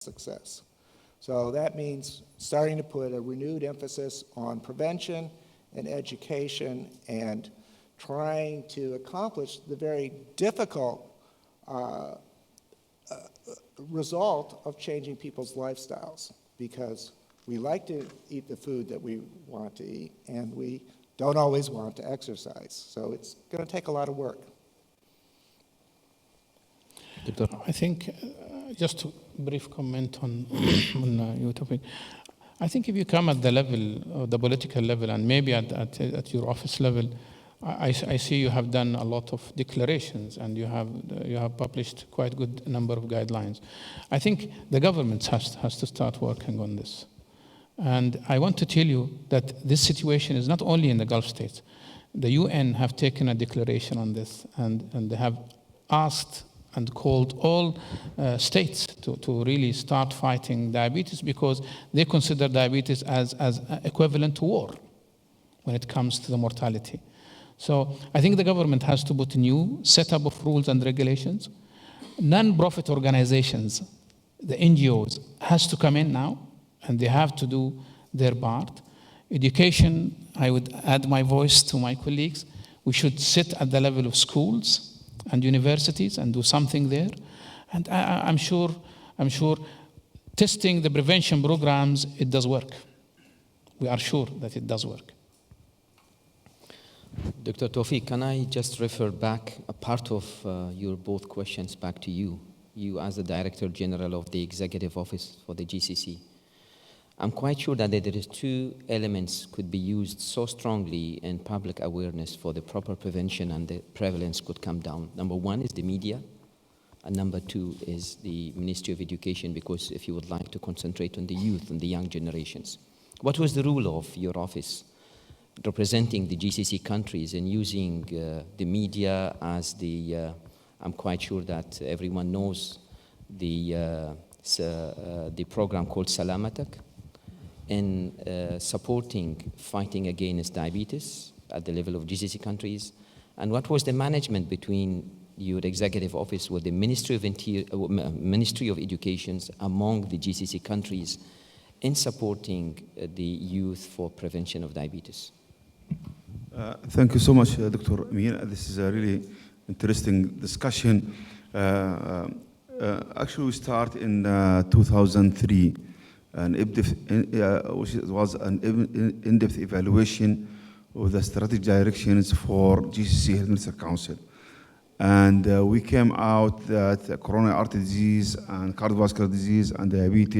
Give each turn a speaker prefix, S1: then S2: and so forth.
S1: success. So that means starting to put a renewed emphasis on prevention and education and trying to accomplish the very difficult result of changing people's lifestyles, because we like to eat the food that we want to eat, and we don't always want to exercise. So it's going to take a lot of work.
S2: I think, just a brief comment on your topic. I think if you come at the level, the political level, and maybe at your office level, I see you have done a lot of declarations, and you have published quite good number of guidelines. I think the government has to start working on this. And I want to tell you that this situation is not only in the Gulf states. The UN have taken a declaration on this, and they have asked and called all states to really start fighting diabetes, because they consider diabetes as equivalent to war when it comes to the mortality. So I think the government has to put a new setup of rules and regulations. Non-profit organizations, the NGOs, has to come in now, and they have to do their part. Education, I would add my voice to my colleagues. We should sit at the level of schools and universities and do something there. And I'm sure testing the prevention programs, it does work. We are sure that it does work.
S3: Dr. Tawfiq, can I just refer back a part of your both questions back to you? You as the Director General of the Executive Office for the GCC. I'm quite sure that there is two elements could be used so strongly in public awareness for the proper prevention, and the prevalence could come down. Number one is the media, and number two is the Ministry of Education, because if you would like to concentrate on the youth and the young generations. What was the role of your office representing the GCC countries and using the media as the, I'm quite sure that everyone knows the program called Salamatak, in supporting fighting against diabetes at the level of GCC countries? And what was the management between your executive office with the Ministry of Education among the GCC countries in supporting the youth for prevention of diabetes?
S4: Thank you so much, Dr. Amir. This is a really interesting discussion. Actually, we start in 2003. Which was an in-depth evaluation of the strategic directions for GCC Health Minister Council. And we came out that coronary artery disease and cardiovascular disease and diabetes